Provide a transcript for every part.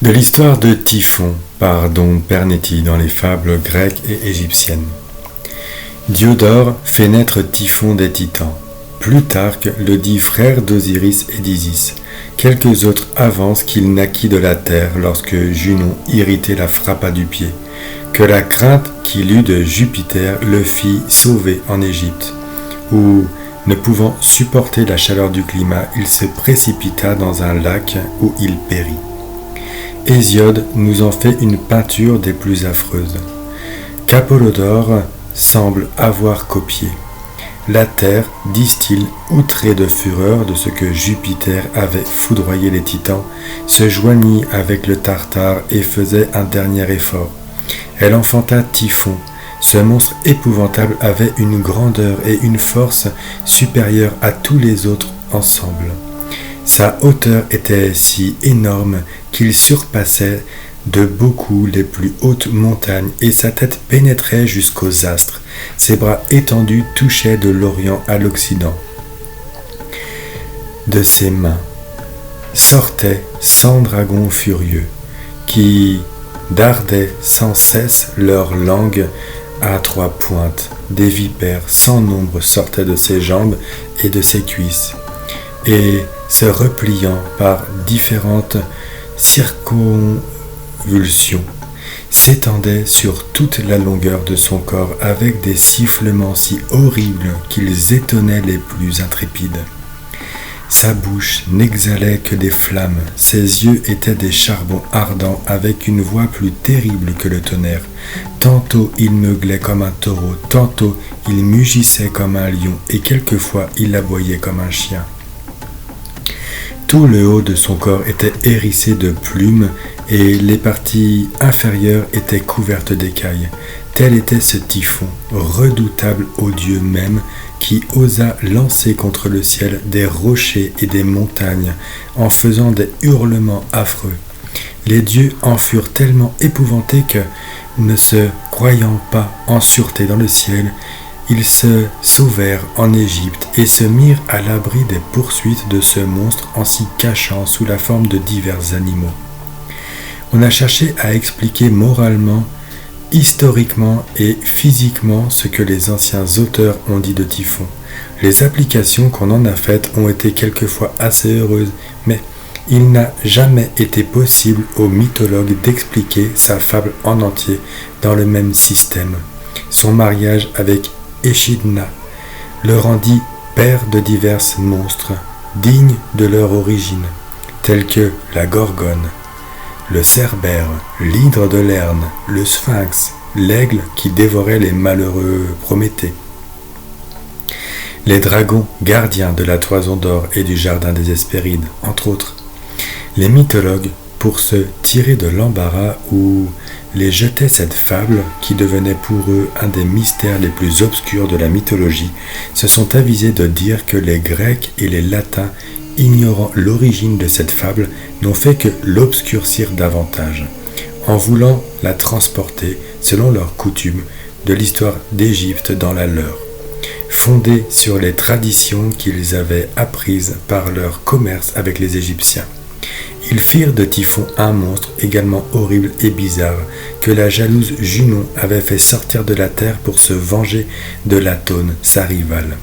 De l'histoire de Typhon par Don Pernetti dans les fables grecques et égyptiennes. Diodore fait naître Typhon des Titans. Plutarque le dit frère d'Osiris et d'Isis. Quelques autres avancent qu'il naquit de la terre lorsque Junon, irrité, la frappa du pied, que la crainte qu'il eut de Jupiter le fit sauver en Égypte, où, ne pouvant supporter la chaleur du climat, il se précipita dans un lac où il périt. Hésiode nous en fait une peinture des plus affreuses, qu'Apollodore semble avoir copiée. La terre, disent-ils, outrée de fureur de ce que Jupiter avait foudroyé les titans, se joignit avec le Tartare et faisait un dernier effort. Elle enfanta Typhon. Ce monstre épouvantable avait une grandeur et une force supérieures à tous les autres ensemble. Sa hauteur était si énorme qu'il surpassait de beaucoup les plus hautes montagnes et sa tête pénétrait jusqu'aux astres. Ses bras étendus touchaient de l'Orient à l'Occident. De ses mains sortaient 100 dragons furieux qui dardaient sans cesse leur langue à 3 pointes. Des vipères sans nombre sortaient de ses jambes et de ses cuisses, et se repliant par différentes circonvulsions, s'étendaient sur toute la longueur de son corps avec des sifflements si horribles qu'ils étonnaient les plus intrépides. Sa bouche n'exhalait que des flammes, ses yeux étaient des charbons ardents avec une voix plus terrible que le tonnerre. Tantôt il meuglait comme un taureau, tantôt il mugissait comme un lion et quelquefois il aboyait comme un chien. Tout le haut de son corps était hérissé de plumes et les parties inférieures étaient couvertes d'écailles. Tel était ce Typhon, redoutable au dieu même, qui osa lancer contre le ciel des rochers et des montagnes en faisant des hurlements affreux. Les dieux en furent tellement épouvantés que, ne se croyant pas en sûreté dans le ciel, ils se sauvèrent en Égypte et se mirent à l'abri des poursuites de ce monstre en s'y cachant sous la forme de divers animaux. On a cherché à expliquer moralement, historiquement et physiquement ce que les anciens auteurs ont dit de Typhon. Les applications qu'on en a faites ont été quelquefois assez heureuses, mais il n'a jamais été possible aux mythologues d'expliquer sa fable en entier dans le même système. Son mariage avec Échidna le rendit père de divers monstres, dignes de leur origine, tels que la Gorgone, le Cerbère, l'hydre de Lerne, le Sphinx, l'aigle qui dévorait les malheureux Prométhée, les dragons gardiens de la toison d'or et du jardin des Hespérides, entre autres. Les mythologues, pour se tirer de l'embarras où les jetait cette fable, qui devenait pour eux un des mystères les plus obscurs de la mythologie, se sont avisés de dire que les Grecs et les Latins, ignorant l'origine de cette fable, n'ont fait que l'obscurcir davantage, en voulant la transporter, selon leur coutume, de l'histoire d'Égypte dans la leur, fondée sur les traditions qu'ils avaient apprises par leur commerce avec les Égyptiens. Ils firent de Typhon un monstre également horrible et bizarre, que la jalouse Junon avait fait sortir de la terre pour se venger de Latone, sa rivale.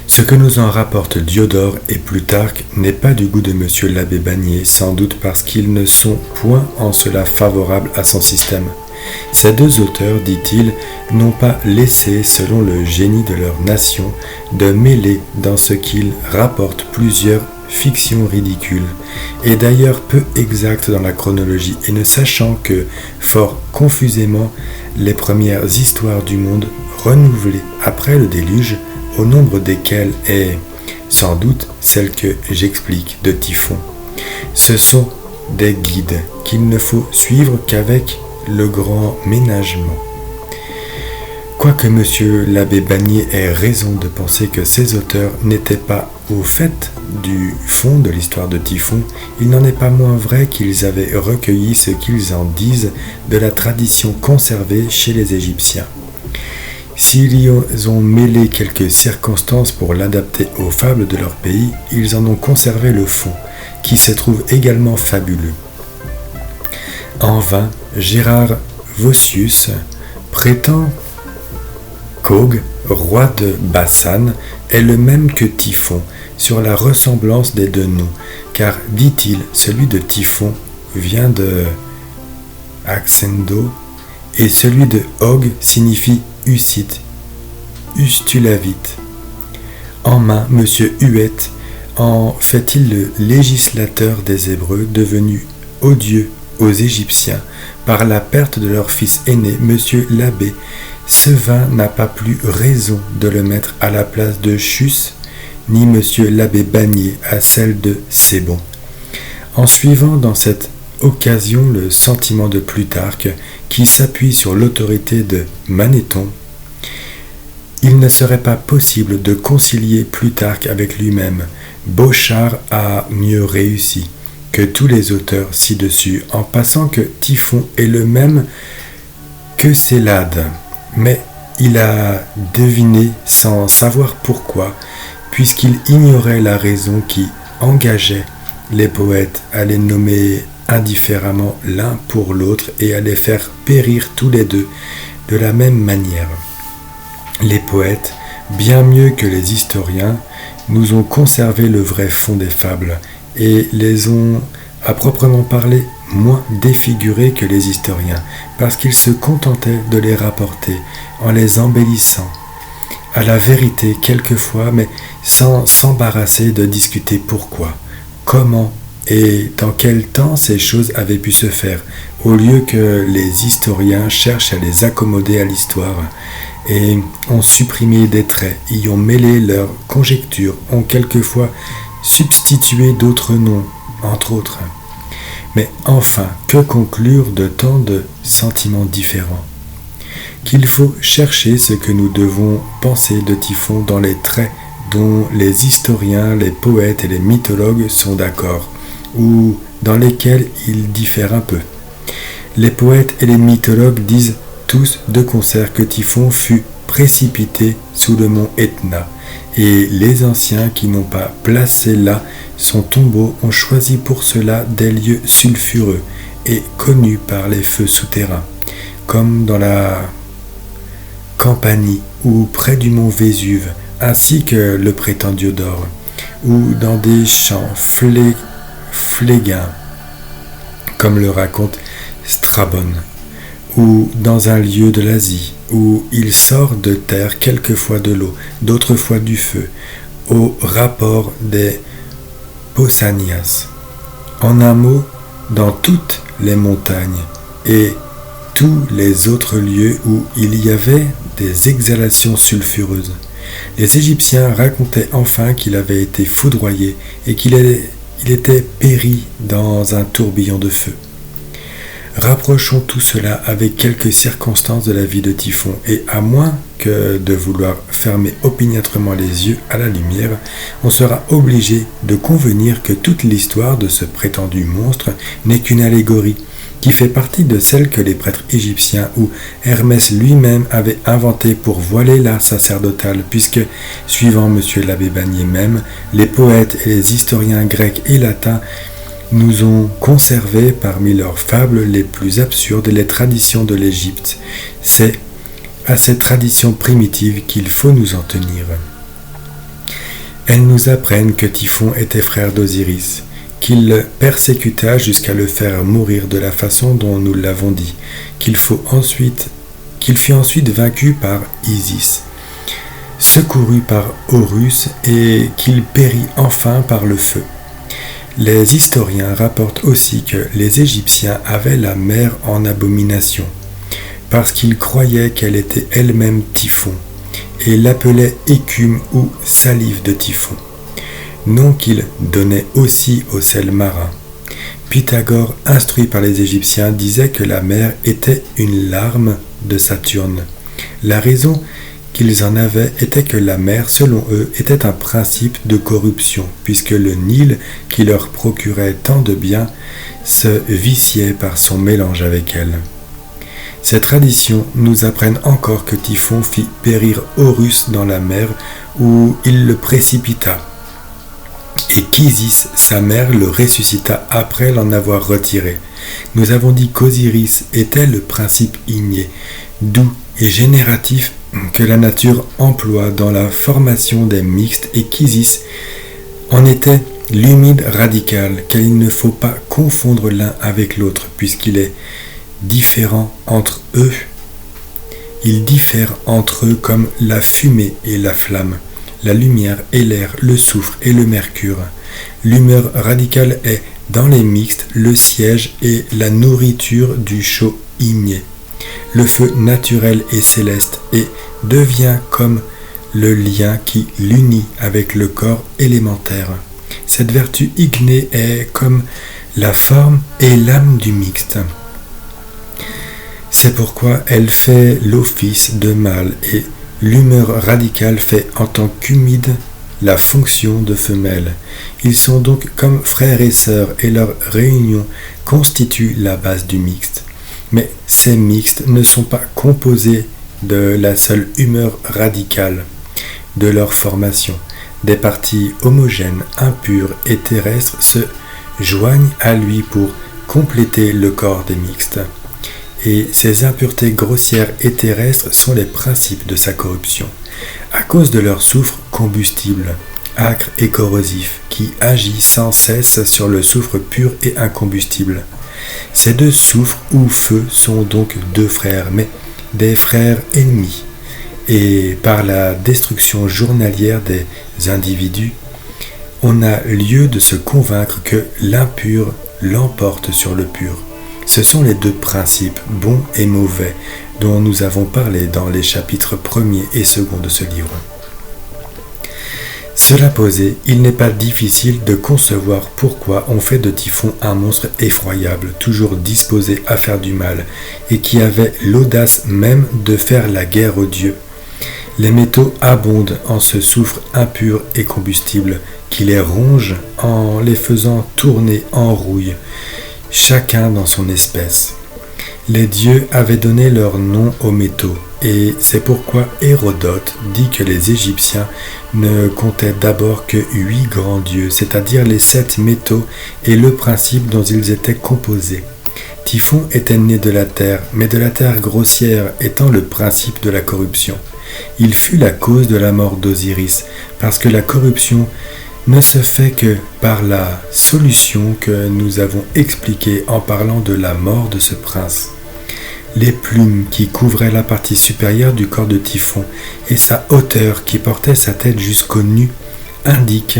Ce que nous en rapportent Diodore et Plutarque n'est pas du goût de monsieur l'abbé Bagnier, sans doute parce qu'ils ne sont point en cela favorables à son système. Ces deux auteurs, dit-il, n'ont pas laissé, selon le génie de leur nation, de mêler dans ce qu'ils rapportent plusieurs fictions ridicules, et d'ailleurs peu exactes dans la chronologie, et ne sachant que, fort confusément, les premières histoires du monde renouvelées après le déluge, au nombre desquelles est, sans doute, celle que j'explique de Typhon. Ce sont des guides qu'il ne faut suivre qu'avec le grand ménagement. Quoique monsieur l'abbé Bagnier ait raison de penser que ces auteurs n'étaient pas au fait du fond de l'histoire de Typhon, il n'en est pas moins vrai qu'ils avaient recueilli ce qu'ils en disent de la tradition conservée chez les Égyptiens. S'ils y ont mêlé quelques circonstances pour l'adapter aux fables de leur pays, ils en ont conservé le fond, qui se trouve également fabuleux. En vain, Gérard Vossius prétend qu'Og, roi de Bassane, est le même que Typhon, sur la ressemblance des deux noms, car, dit-il, celui de Typhon vient de Axendo, et celui de Og signifie Hussite, Ustulavite. En main, M. Huette en fait-il le législateur des Hébreux, devenu odieux aux Égyptiens par la perte de leur fils aîné, M. l'abbé. Ce vin n'a pas plus raison de le mettre à la place de Chus, ni M. l'abbé Bagné à celle de C'est bon. En suivant dans cette occasion le sentiment de Plutarque, qui s'appuie sur l'autorité de Manéthon, il ne serait pas possible de concilier Plutarque avec lui-même. Bochart a mieux réussi que tous les auteurs ci-dessus, en passant que Typhon est le même que Célade, mais il a deviné sans savoir pourquoi, puisqu'il ignorait la raison qui engageait les poètes à les nommer indifféremment l'un pour l'autre et à les faire périr tous les deux de la même manière. Les poètes, bien mieux que les historiens, nous ont conservé le vrai fond des fables et les ont, à proprement parler, moins défigurés que les historiens, parce qu'ils se contentaient de les rapporter en les embellissant à la vérité quelquefois, mais sans s'embarrasser de discuter pourquoi, comment et dans quel temps ces choses avaient pu se faire, au lieu que les historiens cherchent à les accommoder à l'histoire et ont supprimé des traits, y ont mêlé leurs conjectures, ont quelquefois substitué d'autres noms, entre autres. Mais enfin, que conclure de tant de sentiments différents? Qu'il faut chercher ce que nous devons penser de Typhon dans les traits dont les historiens, les poètes et les mythologues sont d'accord, ou dans lesquels ils diffèrent un peu. Les poètes et les mythologues disent tous de concert que Typhon fut précipité sous le mont Etna, et les anciens qui n'ont pas placé là son tombeau ont choisi pour cela des lieux sulfureux et connus par les feux souterrains, comme dans la Campanie ou près du mont Vésuve, ainsi que le prétend Diodore, ou dans des champs phlégains, comme le raconte Strabone, ou dans un lieu de l'Asie, où il sort de terre quelquefois de l'eau, d'autres fois du feu, au rapport des Pausanias. En un mot, dans toutes les montagnes et tous les autres lieux où il y avait des exhalations sulfureuses. Les Égyptiens racontaient enfin qu'il avait été foudroyé et qu'il était péri dans un tourbillon de feu. Rapprochons tout cela avec quelques circonstances de la vie de Typhon, et à moins que de vouloir fermer opiniâtrement les yeux à la lumière, on sera obligé de convenir que toute l'histoire de ce prétendu monstre n'est qu'une allégorie, qui fait partie de celle que les prêtres égyptiens ou Hermès lui-même avait inventée pour voiler l'art sacerdotal, puisque, suivant M. l'abbé Bagné même, les poètes et les historiens grecs et latins nous ont conservé parmi leurs fables les plus absurdes les traditions de l'Égypte. C'est à ces traditions primitives qu'il faut nous en tenir. Elles nous apprennent que Typhon était frère d'Osiris, qu'il le persécuta jusqu'à le faire mourir de la façon dont nous l'avons dit, qu'il fut ensuite vaincu par Isis, secouru par Horus et qu'il périt enfin par le feu. Les historiens rapportent aussi que les Égyptiens avaient la mer en abomination, parce qu'ils croyaient qu'elle était elle-même Typhon, et l'appelaient écume ou salive de Typhon, nom qu'ils donnaient aussi au sel marin. Pythagore, instruit par les Égyptiens, disait que la mer était une larme de Saturne. La raison qu'ils en avaient était que la mer, selon eux, était un principe de corruption, puisque le Nil, qui leur procurait tant de bien, se viciait par son mélange avec elle. Ces traditions nous apprennent encore que Typhon fit périr Horus dans la mer, où il le précipita. et qu'Isis, sa mère, le ressuscita après l'en avoir retiré. Nous avons dit qu'Osiris était le principe igné, doux et génératif que la nature emploie dans la formation des mixtes et qu'Isis en était l'humide radical qu'il ne faut pas confondre l'un avec l'autre puisqu'il est différent entre eux. Ils diffèrent entre eux comme la fumée et la flamme, la lumière et l'air, le soufre et le mercure. L'humeur radicale est, dans les mixtes, le siège et la nourriture du chaud igné. Le feu naturel et céleste et devient comme le lien qui l'unit avec le corps élémentaire. Cette vertu ignée est comme la forme et l'âme du mixte. C'est pourquoi elle fait l'office de mâle et l'humeur radicale fait en tant qu'humide la fonction de femelle. Ils sont donc comme frères et sœurs et leur réunion constitue la base du mixte. Mais ces mixtes ne sont pas composés de la seule humeur radicale de leur formation. Des parties homogènes, impures et terrestres se joignent à lui pour compléter le corps des mixtes. Et ces impuretés grossières et terrestres sont les principes de sa corruption, à cause de leur soufre combustible, âcre et corrosif, qui agit sans cesse sur le soufre pur et incombustible. Ces deux soufres ou feux sont donc deux frères, mais des frères ennemis, et par la destruction journalière des individus, on a lieu de se convaincre que l'impur l'emporte sur le pur. Ce sont les deux principes, bons et mauvais, dont nous avons parlé dans les chapitres 1er et 2 de ce livre. Cela posé, il n'est pas difficile de concevoir pourquoi on fait de Typhon un monstre effroyable, toujours disposé à faire du mal, et qui avait l'audace même de faire la guerre aux dieux. Les métaux abondent en ce soufre impur et combustible, qui les ronge en les faisant tourner en rouille, chacun dans son espèce. Les dieux avaient donné leur nom aux métaux, et c'est pourquoi Hérodote dit que les Égyptiens ne comptaient d'abord que 8 grands dieux, c'est-à-dire les 7 métaux et le principe dont ils étaient composés. Typhon était né de la terre, mais de la terre grossière étant le principe de la corruption. Il fut la cause de la mort d'Osiris, parce que la corruption ne se fait que par la solution que nous avons expliquée en parlant de la mort de ce prince. Les plumes qui couvraient la partie supérieure du corps de Typhon et sa hauteur qui portait sa tête jusqu'aux nues indiquent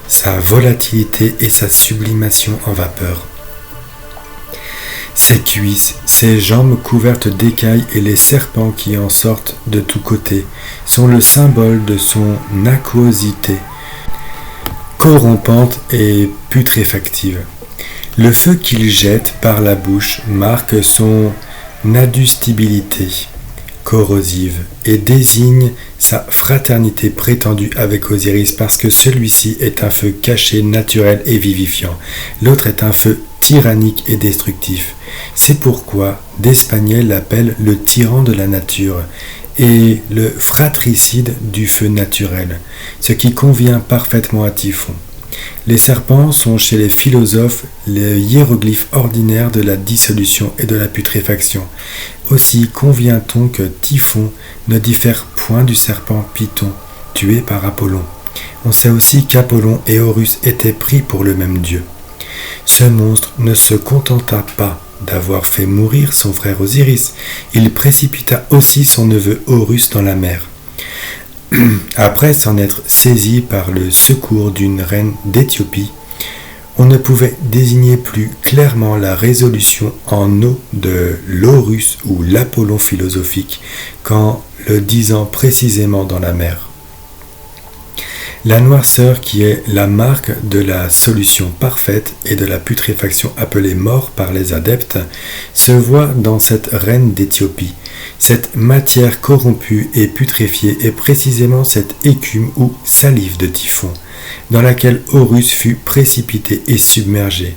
sa volatilité et sa sublimation en vapeur. Ses cuisses, ses jambes couvertes d'écailles et les serpents qui en sortent de tous côtés sont le symbole de son aquosité, corrompante et putréfactive. Le feu qu'il jette par la bouche marque son adustibilité corrosive et désigne sa fraternité prétendue avec Osiris parce que celui-ci est un feu caché, naturel et vivifiant. L'autre est un feu tyrannique et destructif. C'est pourquoi d'Espagnol l'appelle le tyran de la nature et le fratricide du feu naturel, ce qui convient parfaitement à Typhon. Les serpents sont chez les philosophes les hiéroglyphes ordinaires de la dissolution et de la putréfaction. Aussi convient-on que Typhon ne diffère point du serpent Python, tué par Apollon. On sait aussi qu'Apollon et Horus étaient pris pour le même dieu. Ce monstre ne se contenta pas d'avoir fait mourir son frère Osiris, il précipita aussi son neveu Horus dans la mer. Après s'en être saisi par le secours d'une reine d'Éthiopie, on ne pouvait désigner plus clairement la résolution en eau de l'Horus ou l'Apollon philosophique qu'en le disant précisément dans la mer. La noirceur qui est la marque de la solution parfaite et de la putréfaction appelée mort par les adeptes se voit dans cette reine d'Éthiopie. Cette matière corrompue et putréfiée est précisément cette écume ou salive de Typhon, dans laquelle Horus fut précipité et submergé.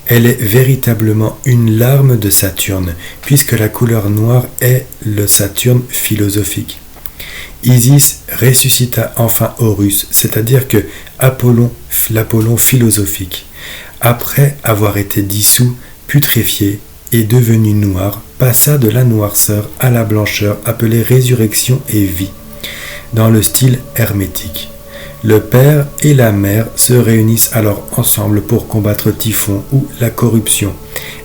Elle est véritablement une larme de Saturne, puisque la couleur noire est le Saturne philosophique. Isis ressuscita enfin Horus, c'est-à-dire que l'Apollon philosophique, après avoir été dissous, putréfié et devenu noir, passa de la noirceur à la blancheur appelée résurrection et vie, dans le style hermétique. Le père et la mère se réunissent alors ensemble pour combattre Typhon ou la corruption,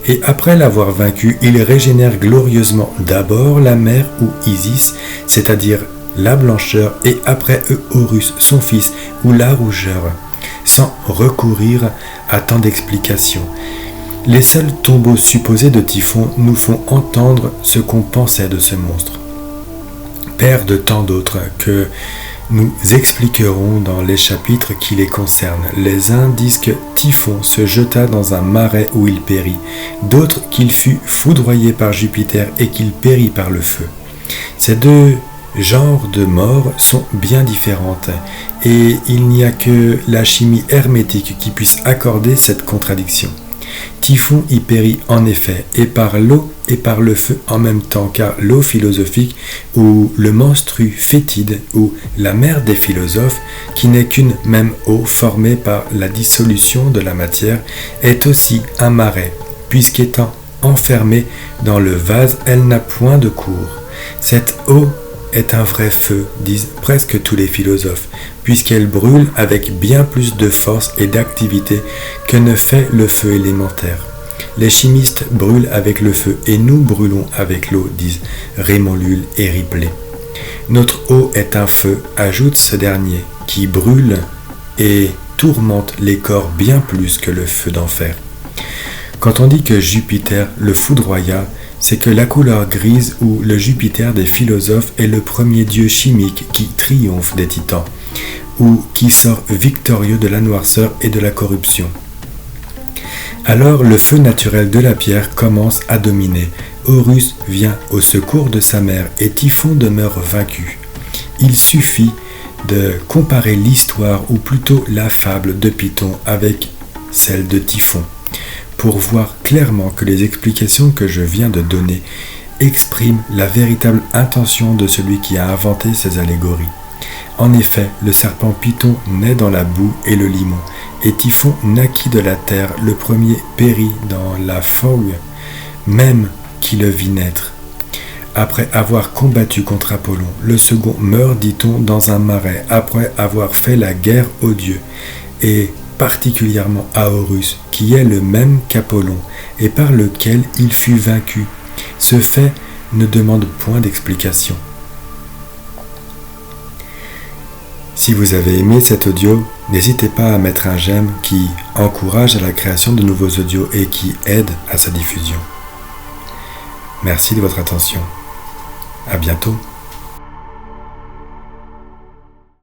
et après l'avoir vaincu, ils régénèrent glorieusement d'abord la mère ou Isis, c'est-à-dire la blancheur, et après eux Horus, son fils, ou la rougeur, sans recourir à tant d'explications. Les seuls tombeaux supposés de Typhon nous font entendre ce qu'on pensait de ce monstre, père de tant d'autres que nous expliquerons dans les chapitres qui les concernent. Les uns disent que Typhon se jeta dans un marais où il périt, d'autres qu'il fut foudroyé par Jupiter et qu'il périt par le feu. Ces deux genres de morts sont bien différentes et il n'y a que la chimie hermétique qui puisse accorder cette contradiction. Typhon y périt en effet, et par l'eau et par le feu en même temps, car l'eau philosophique, ou le menstru fétide, ou la mer des philosophes, qui n'est qu'une même eau formée par la dissolution de la matière, est aussi un marais, puisqu'étant enfermée dans le vase, elle n'a point de cours. Cette eau est un vrai feu, disent presque tous les philosophes, puisqu'elle brûle avec bien plus de force et d'activité que ne fait le feu élémentaire. Les chimistes brûlent avec le feu et nous brûlons avec l'eau, disent Raymond Lull et Ripley. Notre eau est un feu, ajoute ce dernier, qui brûle et tourmente les corps bien plus que le feu d'enfer. Quand on dit que Jupiter le foudroya, c'est que la couleur grise ou le Jupiter des philosophes est le premier dieu chimique qui triomphe des titans, ou qui sort victorieux de la noirceur et de la corruption. Alors le feu naturel de la pierre commence à dominer. Horus vient au secours de sa mère et Typhon demeure vaincu. Il suffit de comparer l'histoire, ou plutôt la fable de Python avec celle de Typhon, pour voir clairement que les explications que je viens de donner expriment la véritable intention de celui qui a inventé ces allégories. En effet, le serpent Python naît dans la boue et le limon, et Typhon naquit de la terre, le premier périt dans la fougue même qui le vit naître. Après avoir combattu contre Apollon, le second meurt, dit-on, dans un marais, après avoir fait la guerre aux dieux, et particulièrement à Horus, qui est le même qu'Apollon, et par lequel il fut vaincu. Ce fait ne demande point d'explication. Si vous avez aimé cet audio, n'hésitez pas à mettre un j'aime qui encourage à la création de nouveaux audios et qui aide à sa diffusion. Merci de votre attention. À bientôt.